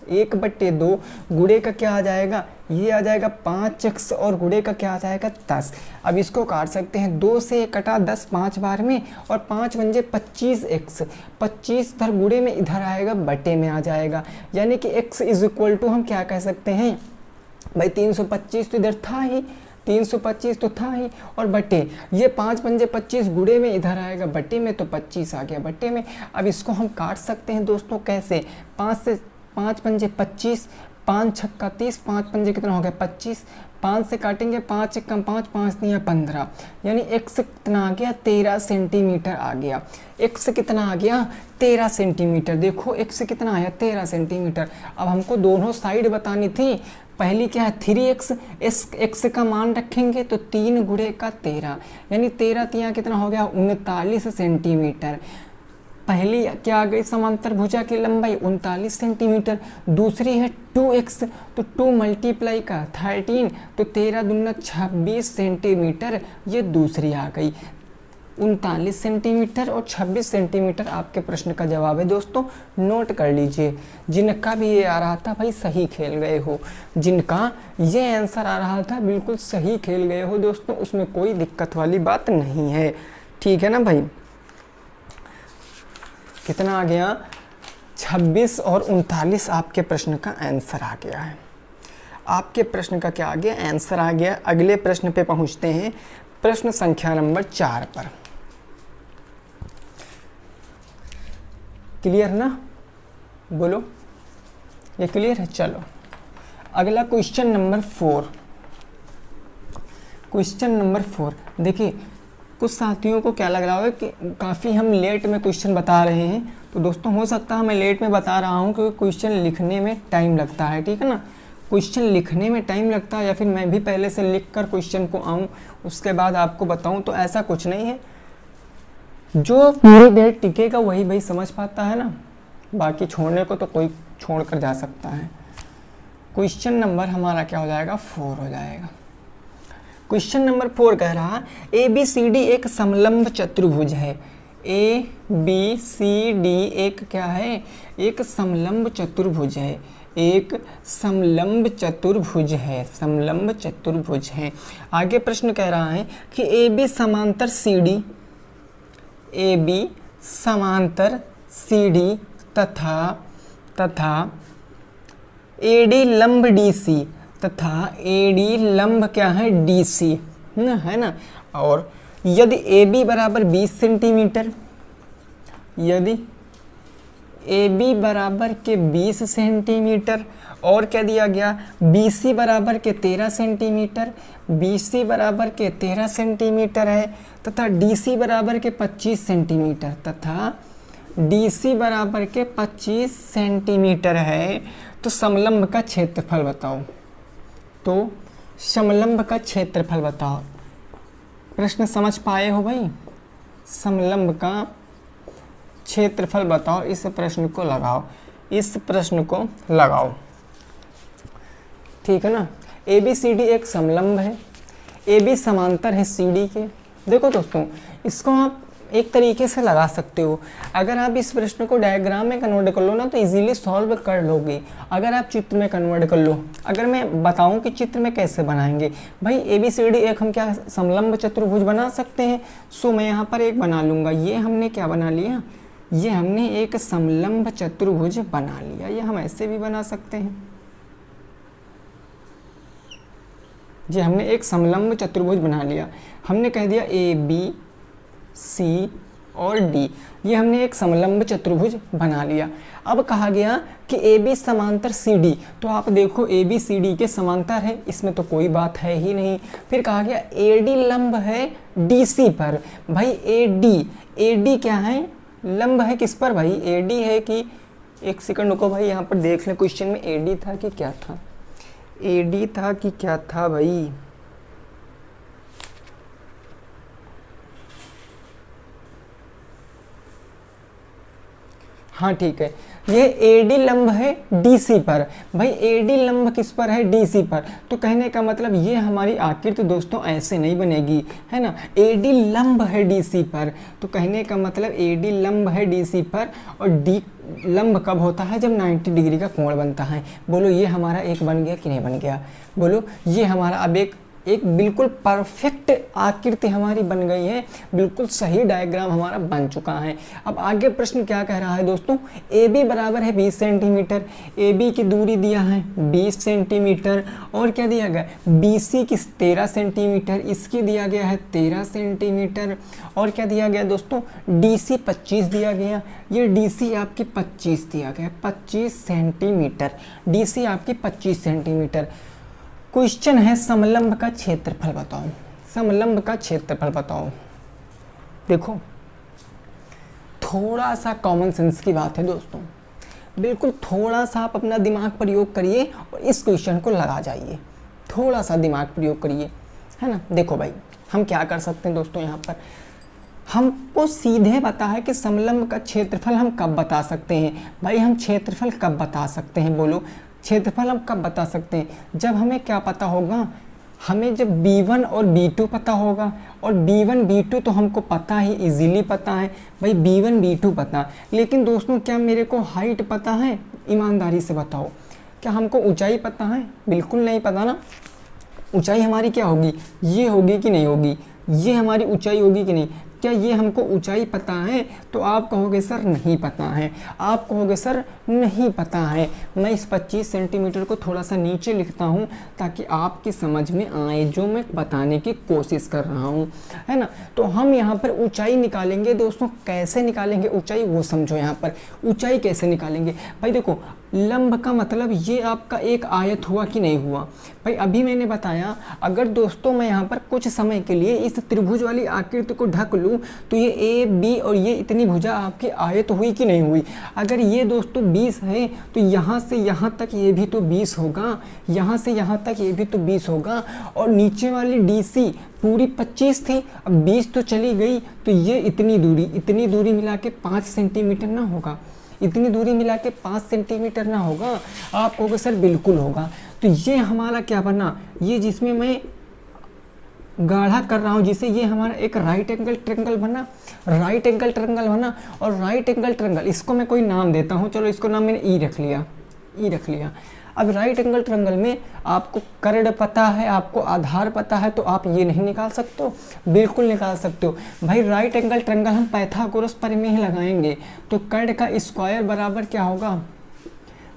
1/2 गुणे का क्या आ जाएगा, ये आ जाएगा 5x और गुणे का क्या आ जाएगा 10। अब इसको काट सकते हैं, 2 से कटा 10 5 बार में, और 5 बन जाए 25x, 25 इधर गुणे में इधर आएगा बटे में आ जाएगा। यानी कि x इज इक्वल टू हम क्या कह सकते हैं भाई 325 तो इधर था ही, 325 तो था ही, और बटे ये 5 पंजे 25 गुणे में इधर आएगा बटे में, तो 25 आ गया बटे में। अब इसको हम काट सकते हैं दोस्तों कैसे, 5 पंजे 25, 5 छक्का 30, 5 पंजे कितना हो गया 25, 5 से काटेंगे 5 1 5, 5 नहीं 15, यानी x कितना आ गया 13 सेंटीमीटर आ गया। x कितना आ गया 13 सेंटीमीटर। देखो x कितना आया 13 सेंटीमीटर। अब हमको दोनों साइड बतानी थी। पहली क्या है 3x, x का मान रखेंगे तो 3 गुणे का 13, यानी 13 तिया कितना हो गया 39 सेंटीमीटर। पहली क्या आ गई समांतर भुजा की लंबाई 39 सेंटीमीटर। दूसरी है 2x, तो 2 मल्टीप्लाई का 13, तो 13 दूना 26 सेंटीमीटर, ये दूसरी आ गई। 39 सेंटीमीटर और 26 सेंटीमीटर आपके प्रश्न का जवाब है दोस्तों, नोट कर लीजिए। जिनका भी ये आ रहा था भाई सही खेल गए हो, जिनका ये आंसर आ रहा था बिल्कुल सही खेल गए हो दोस्तों, उसमें कोई दिक्कत वाली बात नहीं है, ठीक है ना भाई। कितना आ गया 26 और 39 आपके प्रश्न का आंसर आ गया है। आपके प्रश्न का क्या आ गया आंसर आ गया। अगले प्रश्न पे पहुंचते हैं, प्रश्न संख्या नंबर 4 पर। क्लियर ना, बोलो ये क्लियर है। चलो अगला क्वेश्चन नंबर 4। क्वेश्चन नंबर 4 देखिए, कुछ साथियों को क्या लग रहा है कि काफ़ी हम लेट में क्वेश्चन बता रहे हैं, तो दोस्तों हो सकता है मैं लेट में बता रहा हूं क्योंकि क्वेश्चन लिखने में टाइम लगता है, ठीक है ना। क्वेश्चन लिखने में टाइम लगता है, या फिर मैं भी पहले से लिख कर क्वेश्चन को आऊँ उसके बाद आपको बताऊं, तो ऐसा कुछ नहीं है। जो पूरी देर टिकेगा वही भाई समझ पाता है ना, बाकी छोड़ने को तो कोई छोड़ कर जा सकता है। क्वेश्चन नंबर हमारा क्या हो जाएगा 4 हो जाएगा। क्वेश्चन नंबर 4 कह रहा ABCD एक समलंब चतुर्भुज है। ABCD एक क्या है, एक समलंब चतुर्भुज है, एक समलंब चतुर्भुज है, समलंब चतुर्भुज है। आगे प्रश्न कह रहा है कि AB समांतर CD, AB समांतर CD तथा AD लंब DC तथा AD लंब क्या है DC, है ना। और यदि AB बराबर 20 सेंटीमीटर, यदि AB बराबर के 20 सेंटीमीटर, और क्या दिया गया BC बराबर के 13 सेंटीमीटर, BC बराबर के 13 सेंटीमीटर है, तथा DC बराबर के 25 सेंटीमीटर, तथा DC बराबर के 25 सेंटीमीटर है, तो समलंब का क्षेत्रफल बताओ। तो समलंब का क्षेत्रफल बताओ। प्रश्न समझ पाए हो भाई, समलंब का क्षेत्रफल बताओ। इस प्रश्न को लगाओ, इस प्रश्न को लगाओ, ठीक है ना। ABCD एक समलंब है, AB समांतर है CD के। देखो दोस्तों, इसको आप एक तरीके से लगा सकते हो। अगर आप इस प्रश्न को डायग्राम में कन्वर्ट कर लो ना तो इजीली सॉल्व कर लोगे। अगर आप चित्र में कन्वर्ट कर लो, अगर मैं बताऊं कि चित्र में कैसे बनाएंगे, भाई ABCD एक हम क्या समलंब चतुर्भुज बना सकते हैं। सो मैं यहाँ पर एक बना लूँगा। ये हमने क्या बना लिया, ये हमने एक समलंब चतुर्भुज बना लिया। ये हम ऐसे भी बना सकते हैं, ये हमने एक समलंब चतुर्भुज बना लिया। हमने कह दिया ABC और D, ये हमने एक समलंब चतुर्भुज बना लिया। अब कहा गया कि AB समांतर CD, तो आप देखो ABCD के समांतर है, इसमें तो कोई बात है ही नहीं। फिर कहा गया AD लंब है DC पर। भाई AD क्या है, लंब है किस पर भाई, AD है कि, एक सेकंड रुको भाई, यहाँ पर देख लें क्वेश्चन में AD था कि क्या था, AD था कि क्या था भाई, हाँ ठीक है, ये AD लंब है DC पर। भाई AD लंब किस पर है, DC पर। तो कहने का मतलब ये हमारी आकृति दोस्तों ऐसे नहीं बनेगी, है ना। AD लंब है DC पर, तो कहने का मतलब AD लंब है DC पर, और D लंब कब होता है, जब 90 डिग्री का कोण बनता है। बोलो ये हमारा एक बन गया कि नहीं बन गया, बोलो ये हमारा अब एक बिल्कुल परफेक्ट आकृति हमारी बन गई है, बिल्कुल सही डायग्राम हमारा बन चुका है। अब आगे प्रश्न क्या कह रहा है दोस्तों, AB बराबर है 20 सेंटीमीटर, AB की दूरी दिया है 20 सेंटीमीटर, और क्या दिया गया, BC की 13 सेंटीमीटर, इसकी दिया गया है 13 सेंटीमीटर, और क्या दिया गया दोस्तों, DC 25 दिया गया। ये DC आपकी 25 दिया गया, 25 सेंटीमीटर, DC आपकी 25 सेंटीमीटर। क्वेश्चन है समलंब का क्षेत्रफल बताओ, समलंब का क्षेत्रफल बताओ। देखो थोड़ा सा कॉमन सेंस की बात है दोस्तों, बिल्कुल थोड़ा सा आप अपना दिमाग प्रयोग करिए और इस क्वेश्चन को लगा जाइए, थोड़ा सा दिमाग प्रयोग करिए, है ना। देखो भाई हम क्या कर सकते हैं दोस्तों, यहाँ पर हमको सीधे पता है कि समलंब का क्षेत्रफल हम कब बता सकते हैं। भाई हम क्षेत्रफल कब बता सकते हैं, बोलो क्षेत्रफल हम कब बता सकते हैं, जब हमें क्या पता होगा, हमें जब B1 और B2 पता होगा। और B1 B2 तो हमको पता ही, इजीली पता है भाई, B1 B2 पता। लेकिन दोस्तों क्या मेरे को हाइट पता है, ईमानदारी से बताओ, क्या हमको ऊंचाई पता है, बिल्कुल नहीं पता ना। ऊंचाई हमारी क्या होगी, ये होगी कि नहीं होगी, ये हमारी ऊंचाई होगी कि नहीं, क्या ये हमको ऊंचाई पता है। तो आप कहोगे सर नहीं पता है, आप कहोगे सर नहीं पता है। मैं इस 25 सेंटीमीटर को थोड़ा सा नीचे लिखता हूँ ताकि आपकी समझ में आए जो मैं बताने की कोशिश कर रहा हूँ, है ना। तो हम यहाँ पर ऊंचाई निकालेंगे दोस्तों, कैसे निकालेंगे ऊंचाई वो समझो। यहाँ पर ऊंचाई कैसे निकालेंगे, भाई देखो लंब का मतलब ये आपका एक आयत हुआ कि नहीं हुआ। भाई अभी मैंने बताया, अगर दोस्तों मैं यहाँ पर कुछ समय के लिए इस त्रिभुज वाली आकृति को ढक लूँ तो ये AB और ये इतनी भुजा आपकी आयत हुई कि नहीं हुई। अगर ये दोस्तों 20 है तो यहाँ से यहाँ तक ये भी तो 20 होगा, यहाँ से यहाँ तक ये भी तो 20 होगा, और नीचे वाली DC पूरी 25 थी, अब 20 तो चली गई, तो ये इतनी दूरी मिला के 5 सेंटीमीटर ना होगा, इतनी दूरी मिला के 5 सेंटीमीटर ना होगा। आप कहोगे सर बिल्कुल होगा। तो ये हमारा क्या बना, ये जिसमें मैं गाढ़ा कर रहा हूँ जिसे, ये हमारा एक राइट एंगल ट्रायंगल बना, राइट एंगल ट्रायंगल बना। और राइट एंगल ट्रायंगल, इसको मैं कोई नाम देता हूँ, चलो इसको नाम मैंने ई रख लिया। अब राइट एंगल ट्रायंगल में आपको कर्ण पता है, आपको आधार पता है, तो आप ये नहीं निकाल सकते हो, बिल्कुल निकाल सकते हो। भाई राइट एंगल ट्रायंगल हम पाइथागोरस प्रमेय ही लगाएंगे, तो कर्ण का स्क्वायर बराबर क्या होगा,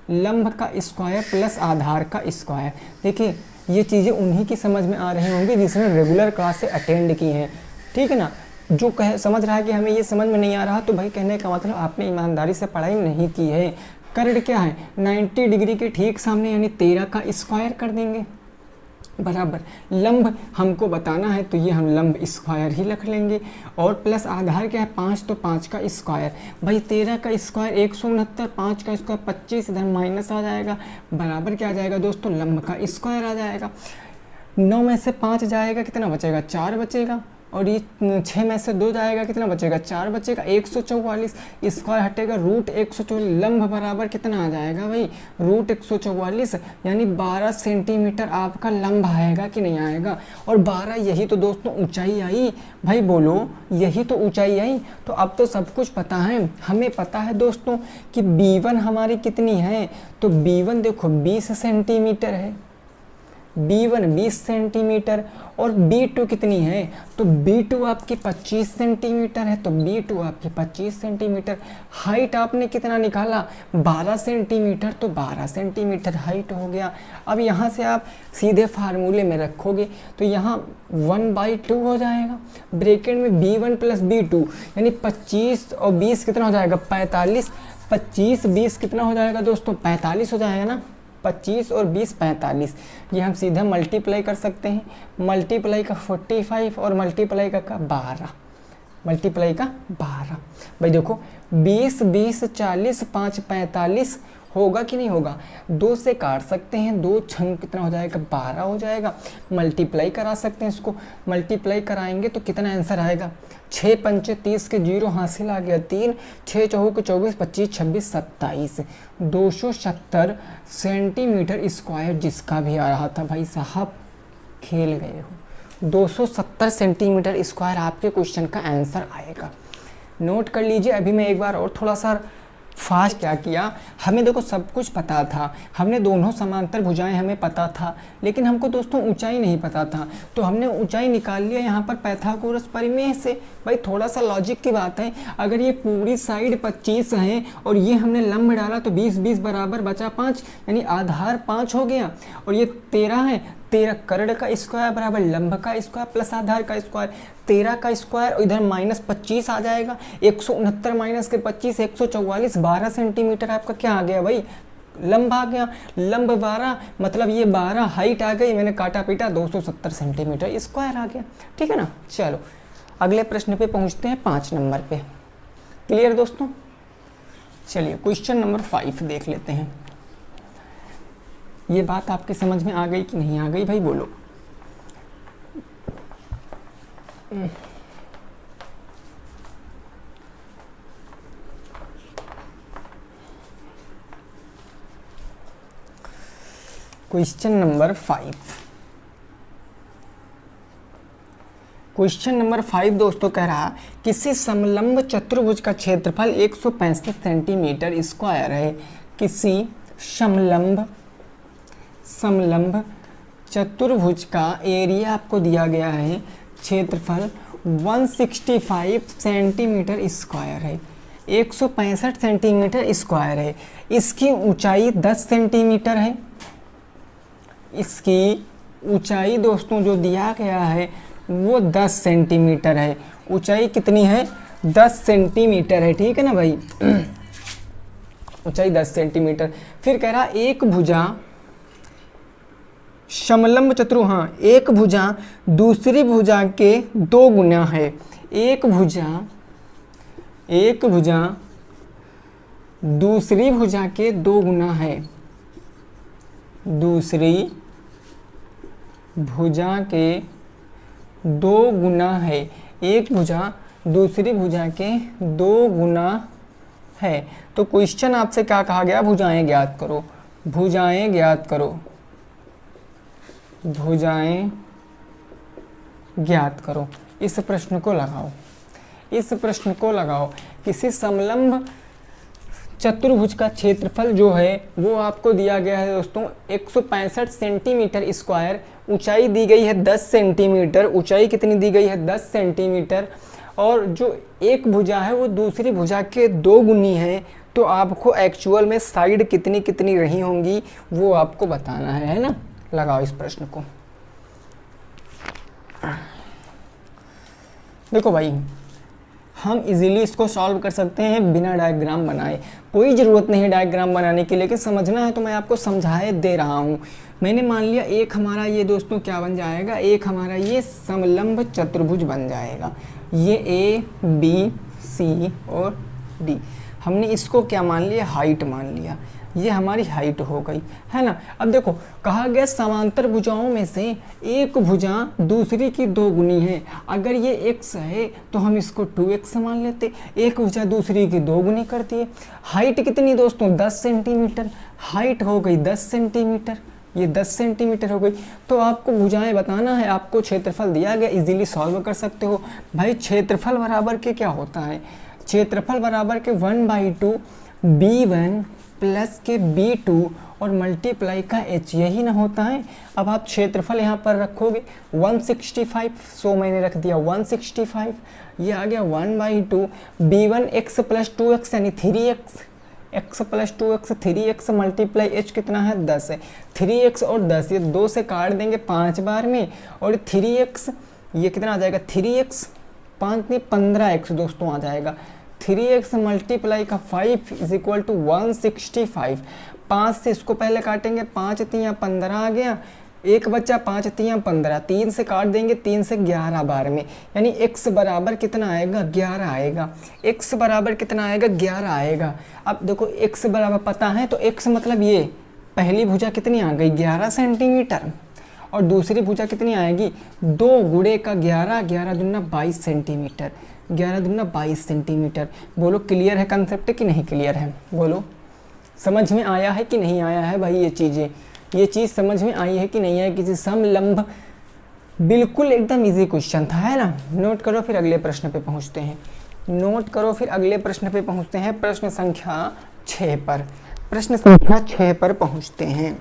लंब का स्क्वायर प्लस आधार का स्क्वायर। देखिए ये चीज़ें उन्हीं की समझ में आ रही होंगी जिसने रेगुलर क्लासे अटेंड की हैं, ठीक है ना। जो समझ रहा है कि हमें ये समझ में नहीं आ रहा, तो भाई कहने का मतलब आपने ईमानदारी से पढ़ाई नहीं की है। कर्ण क्या है, 90 डिग्री के ठीक सामने, यानी 13 का स्क्वायर कर देंगे बराबर। लंब हमको बताना है तो ये हम लंब स्क्वायर ही रख लेंगे, और प्लस आधार क्या है 5, तो 5 का स्क्वायर। भाई 13 का स्क्वायर 169, 5 का स्क्वायर 25, इधर माइनस आ जाएगा, बराबर क्या आ जाएगा दोस्तों, लंब का स्क्वायर आ जाएगा। 9 में से 5 जाएगा, कितना बचेगा, 4 बचेगा। और ये 6 में से 2 जाएगा, कितना बचेगा, 4 बचेगा, 144 स्क्वायर हटेगा, रूट 144, लंब बराबर कितना आ जाएगा भाई, रूट 144, यानी 12 सेंटीमीटर आपका लंब आएगा कि नहीं आएगा। और 12 यही तो दोस्तों ऊंचाई आई भाई, बोलो यही तो ऊंचाई आई। तो अब तो सब कुछ पता है, हमें पता है दोस्तों कि B1 हमारी कितनी है, तो B1 देखो 20 सेंटीमीटर है, B1 20 सेंटीमीटर, और B2 कितनी है, तो B2 आपकी 25 सेंटीमीटर है, तो B2 आपकी 25 सेंटीमीटर। हाइट आपने कितना निकाला, 12 सेंटीमीटर, तो 12 सेंटीमीटर हाइट हो गया। अब यहाँ से आप सीधे फार्मूले में रखोगे तो यहाँ 1/2 हो जाएगा, ब्रैकेट में B1 प्लस B2, यानी 25 और 20 कितना हो जाएगा, 45, 25 20 कितना हो जाएगा दोस्तों, 45 हो जाएगा ना, 25 और 20 45, ये हम सीधा मल्टीप्लाई कर सकते हैं। मल्टीप्लाई का 45 और मल्टीप्लाई का 12, मल्टीप्लाई का 12। भाई देखो 20 20 40 5 45 होगा कि नहीं होगा, 2 से काट सकते हैं, 2 छंग कितना हो जाएगा, 12 हो जाएगा। मल्टीप्लाई करा सकते हैं, इसको मल्टीप्लाई कराएंगे तो कितना आंसर आएगा, 6 पंचे 30 के 0 हासिल आ गया 3, 6 चौके 24 25 26 27, 270 सेंटीमीटर स्क्वायर जिसका भी आ रहा था भाई साहब, खेल गए हो। 270 सेंटीमीटर स्क्वायर आपके क्वेश्चन का आंसर आएगा। नोट कर लीजिए। अभी मैं एक बार और थोड़ा सा फास्ट क्या किया, हमें देखो सब कुछ पता था, हमने दोनों समांतर भुजाएं हमें पता था, लेकिन हमको दोस्तों ऊंचाई नहीं पता था, तो हमने ऊंचाई निकाल लिया यहाँ पर पाइथागोरस प्रमेय से। भाई थोड़ा सा लॉजिक की बात है, अगर ये पूरी साइड 25 है और ये हमने लंब डाला तो 20 20 बराबर बचा 5, यानी आधार 5 हो गया, और ये 13 है, 13 कर्ण का स्क्वायर बराबर लंब का स्क्वायर प्लस आधार का स्क्वायर, 13 का स्क्वायर और इधर माइनस 25 आ जाएगा, 169 माइनस के 25 144, 12 सेंटीमीटर आपका क्या आ गया भाई, लंब आ गया। लंब 12 मतलब ये 12, हाइट आ गई, मैंने काटा पीटा 270 सेंटीमीटर स्क्वायर आ गया। ठीक है ना, चलो अगले प्रश्न पे पहुंचते हैं, 5 नंबर पे। क्लियर दोस्तों, चलिए क्वेश्चन नंबर 5 देख लेते हैं। ये बात आपके समझ में आ गई कि नहीं आ गई भाई, बोलो। क्वेश्चन नंबर 5, क्वेश्चन नंबर 5 दोस्तों कह रहा किसी समलंब चतुर्भुज का क्षेत्रफल 165 सेंटीमीटर स्क्वायर है। किसी समलंब चतुर्भुज का एरिया आपको दिया गया है, क्षेत्रफल 165 सेंटीमीटर स्क्वायर है, 165 सेंटीमीटर स्क्वायर है। इसकी ऊंचाई 10 सेंटीमीटर है। इसकी ऊंचाई दोस्तों जो दिया गया है वो 10 सेंटीमीटर है। ऊंचाई कितनी है, 10 सेंटीमीटर है। ठीक है ना भाई, ऊंचाई 10 सेंटीमीटर। फिर कह रहा एक भुजा समलंब चतुर्भुज, हाँ एक भुजा दूसरी भुजा के 2 गुना है। एक भुजा दूसरी भुजा के 2 गुना है। दूसरी भुजा के 2 गुना है। एक भुजा दूसरी भुजा के 2 गुना है। तो क्वेश्चन आपसे क्या कहा गया, भुजाएं ज्ञात करो। भुजाएं ज्ञात करो, भुजाएं ज्ञात करो। इस प्रश्न को लगाओ, इस प्रश्न को लगाओ। किसी समलंब चतुर्भुज का क्षेत्रफल जो है वो आपको दिया गया है दोस्तों 165 सेंटीमीटर स्क्वायर। ऊंचाई दी गई है 10 सेंटीमीटर। ऊंचाई कितनी दी गई है, 10 सेंटीमीटर। और जो एक भुजा है वो दूसरी भुजा के 2 गुनी है। तो आपको एक्चुअल में साइड कितनी कितनी रही होंगी वो आपको बताना है ना। लगाओ इस प्रश्न को। देखो भाई, हम इजीली इसको सॉल्व कर सकते हैं बिना डायग्राम बनाए। कोई ज़रूरत नहीं है डायग्राम बनाने की, लेकिन समझना है तो मैं आपको समझाए दे रहा हूँ। मैंने मान लिया एक हमारा ये दोस्तों क्या बन जाएगा, एक हमारा ये समलंब चतुर्भुज बन जाएगा। ये ए बी सी और डी, हमने इसको क्या मान लिया, हाइट मान लिया। ये हमारी हाइट हो गई, है ना। अब देखो कहा गया समांतर भुजाओं में से एक भुजा दूसरी की दोगुनी है। अगर ये x है तो हम इसको 2x मान लेते, एक भुजा दूसरी की दोगुनी करती है। हाइट कितनी दोस्तों 10 सेंटीमीटर, हाइट हो गई 10 सेंटीमीटर, ये 10 सेंटीमीटर हो गई। तो आपको भुजाएं बताना है, आपको क्षेत्रफल दिया गया, इजीली सॉल्व कर सकते हो। भाई क्षेत्रफल बराबर के क्या होता है, क्षेत्रफल बराबर के 1/2 b1 प्लस के b2 और मल्टीप्लाई का h, यही ना होता है। अब आप क्षेत्रफल यहाँ पर रखोगे 165, सो मैंने रख दिया 165, ये आ गया 1/2 b1 x प्लस 2x यानी 3x, x plus 2x 3x multiply h कितना है 10 है। 3x और 10 ये 2 से काट देंगे 5 बार में, और 3x ये कितना आ जाएगा 3x 5 नहीं 15x दोस्तों आ जाएगा। 3x मल्टीप्लाई का 5 इज इक्वल टू 165। 5 से इसको पहले काटेंगे, 5 3 15 आ गया, एक बच्चा 5 3 15, 3 से काट देंगे 3 से 11 बार में, यानी x बराबर कितना आएगा 11 आएगा। x बराबर कितना आएगा 11 आएगा। अब देखो x बराबर पता है तो x मतलब ये पहली भुजा कितनी आ गई 11 सेंटीमीटर, और दूसरी भुजा कितनी आएगी 2 गुणे का 11, 11 दूना 22 सेंटीमीटर, 11 दूना 22 सेंटीमीटर। बोलो क्लियर है कंसेप्ट कि नहीं क्लियर है, बोलो समझ में आया है कि नहीं आया है भाई। ये चीज़ समझ में आई है कि नहीं है। किसी समलंब बिल्कुल एकदम इजी क्वेश्चन था, है ना। नोट करो फिर अगले प्रश्न पे पहुंचते हैं, नोट करो फिर अगले प्रश्न पे पहुंचते हैं। प्रश्न संख्या 6 पर, प्रश्न संख्या 6 पर पहुंचते हैं।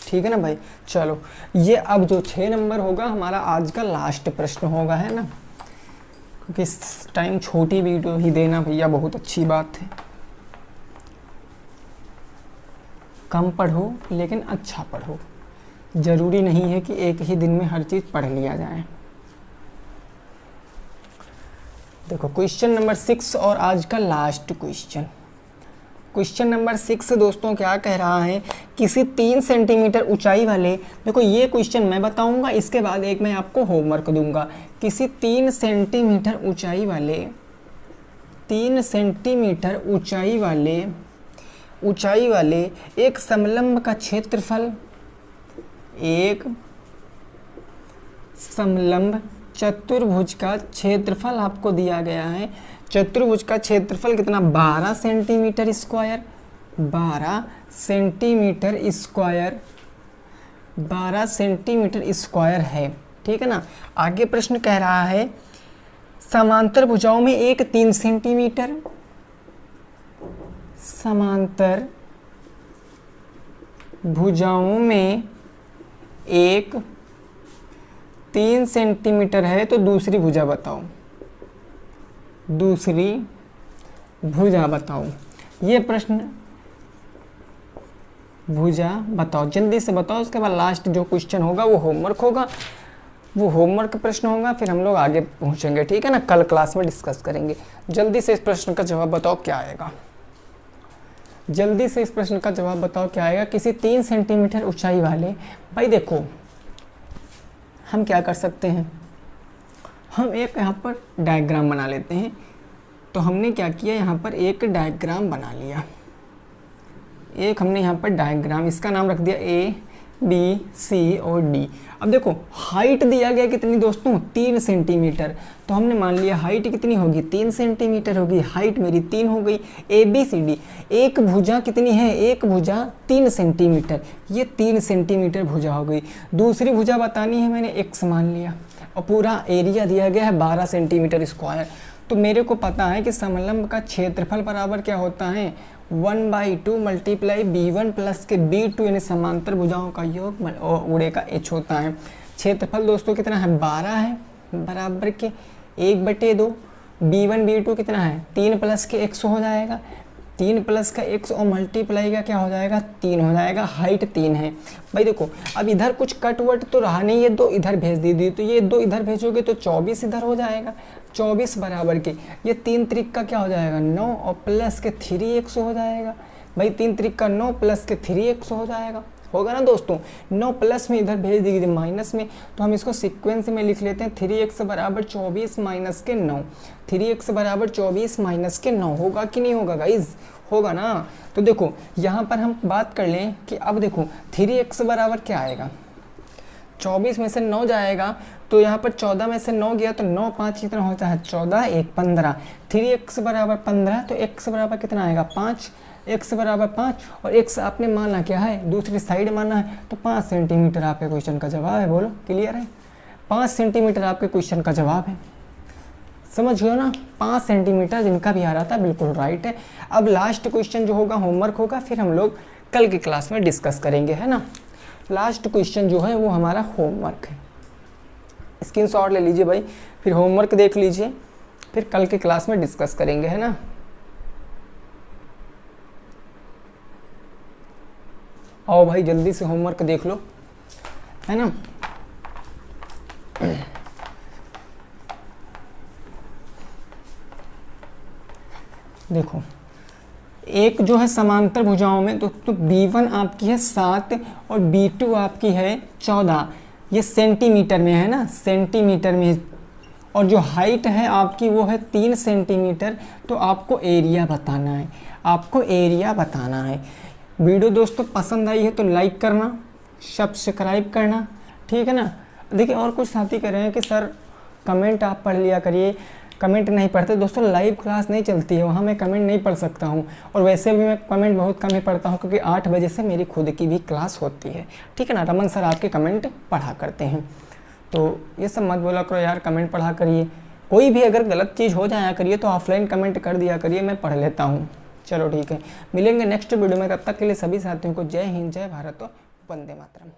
ठीक है ना भाई। चलो ये अब जो 6 नंबर होगा हमारा आज का लास्ट प्रश्न होगा, है ना, क्योंकि इस टाइम छोटी वीडियो ही देना भैया बहुत अच्छी बात है। कम पढ़ो लेकिन अच्छा पढ़ो, ज़रूरी नहीं है कि एक ही दिन में हर चीज़ पढ़ लिया जाए। देखो क्वेश्चन नंबर 6 और आज का लास्ट क्वेश्चन। क्वेश्चन नंबर 6 दोस्तों क्या कह रहा है, किसी 3 सेंटीमीटर ऊंचाई वाले, देखो ये क्वेश्चन मैं बताऊंगा, इसके बाद एक मैं आपको होमवर्क दूंगा। किसी 3 सेंटीमीटर ऊंचाई वाले, 3 सेंटीमीटर ऊंचाई वाले एक समलंब का क्षेत्रफल, एक समलंब चतुर्भुज का क्षेत्रफल आपको दिया गया है। चतुर्भुज का क्षेत्रफल कितना 12 centimetre square, 12 centimetre square, 12 centimetre square है। ठीक है ना। आगे प्रश्न कह रहा है समांतर भुजाओं में एक 3 सेंटीमीटर, समांतर भुजाओं में एक 3 सेंटीमीटर है, तो दूसरी भुजा बताओ, दूसरी भुजा बताओ। ये प्रश्न भुजा बताओ, जल्दी से बताओ। उसके बाद लास्ट जो क्वेश्चन होगा वो होमवर्क होगा, वो होमवर्क प्रश्न होगा, फिर हम लोग आगे पहुंचेंगे। ठीक है ना, कल क्लास में डिस्कस करेंगे। जल्दी से इस प्रश्न का जवाब बताओ क्या आएगा, जल्दी से इस प्रश्न का जवाब बताओ क्या आएगा। किसी 3 सेंटीमीटर ऊंचाई वाले, भाई देखो हम क्या कर सकते हैं, हम एक यहाँ पर डायग्राम बना लेते हैं। तो हमने क्या किया, यहाँ पर एक डायग्राम बना लिया, एक हमने यहाँ पर डायग्राम, इसका नाम रख दिया A B C और D। अब देखो हाइट दिया गया कितनी दोस्तों 3 सेंटीमीटर, तो हमने मान लिया हाइट कितनी होगी 3 सेंटीमीटर होगी, हाइट मेरी 3 हो गई। ABCD एक भुजा कितनी है, एक भुजा 3 सेंटीमीटर, ये 3 सेंटीमीटर भुजा हो गई। दूसरी भुजा बतानी है, मैंने x मान लिया, और पूरा एरिया दिया गया है 12 सेंटीमीटर स्क्वायर। तो मेरे को पता है कि समलंब का क्षेत्रफल बराबर क्या होता है 1/2 मल्टीप्लाई B1 प्लस के B2, यानी समांतर भुजाओं का योग गुणे का h होता है। क्षेत्रफल दोस्तों कितना है 12 है, बराबर के 1/2। B1 B2 कितना है 3 प्लस के x हो जाएगा, 3 प्लस का x और मल्टीप्लाई का क्या हो जाएगा 3 हो जाएगा, हाइट 3 है। भाई देखो अब इधर कुछ कट वट तो रहा नहीं, ये 2 इधर भेज दीजिए, तो ये 2 इधर भेजोगे तो 24 इधर हो जाएगा, 24 बराबर के ये 3 त्रिक का क्या हो जाएगा 9 और प्लस के 3x हो जाएगा। भाई 3 त्रिक का 9 प्लस के 3x हो जाएगा, होगा ना दोस्तों। 9 प्लस में इधर भेज दीजिए माइनस में, तो हम इसको सीक्वेंस में लिख लेते हैं 3x बराबर 24 माइनस के 9, 3x बराबर 24 माइनस के 9 होगा कि नहीं होगा गाइज, होगा ना। तो देखो यहाँ पर हम बात कर लें कि अब देखो 3x बराबर क्या आएगा, 24 में से 9 जाएगा तो यहाँ पर 14 में से 9 गया तो 9 5 कितना होता है 14 1 15, 3x बराबर 15 तो x बराबर कितना आएगा 5, x बराबर 5 और x आपने माना क्या है दूसरी साइड माना है, तो 5 सेंटीमीटर आपके क्वेश्चन का जवाब है। बोलो क्लियर है, 5 सेंटीमीटर आपके क्वेश्चन का जवाब है, समझ गए ना। 5 सेंटीमीटर जिनका भी आ रहा था बिल्कुल राइट है। अब लास्ट क्वेश्चन जो होगा होमवर्क होगा, फिर हम लोग कल की क्लास में डिस्कस करेंगे, है ना। लास्ट क्वेश्चन जो है वो हमारा होमवर्क है, स्क्रीनशॉट ले लीजिए भाई, फिर होमवर्क देख लीजिए, फिर कल की क्लास में डिस्कस करेंगे, है ना। आओ भाई जल्दी से होमवर्क देख लो, है ना। देखो एक जो है समांतर भुजाओं में तो B1 आपकी है 7 और B2 आपकी है 14, ये सेंटीमीटर में है ना, सेंटीमीटर में। और जो हाइट है आपकी वो है 3 सेंटीमीटर, तो आपको एरिया बताना है, आपको एरिया बताना है। वीडियो दोस्तों पसंद आई है तो लाइक करना, सब्सक्राइब करना, ठीक है ना। देखिए और कुछ साथी कह रहे हैं कि सर कमेंट आप पढ़ लिया करिए, कमेंट नहीं पढ़ते दोस्तों, लाइव क्लास नहीं चलती है वहाँ मैं कमेंट नहीं पढ़ सकता हूँ, और वैसे भी मैं कमेंट बहुत कम ही पढ़ता हूँ क्योंकि 8 बजे से मेरी खुद की भी क्लास होती है, ठीक है ना। रमन सर आपके कमेंट पढ़ा करते हैं, तो ये सब मत बोला करो यार, कमेंट पढ़ा करिए। कोई भी अगर गलत चीज़ हो जाया करिए तो ऑफलाइन कमेंट कर दिया करिए, मैं पढ़ लेता हूँ। चलो ठीक है, मिलेंगे नेक्स्ट वीडियो में, तब तक के लिए सभी साथियों को जय हिंद, जय भारत और वंदे मातरम।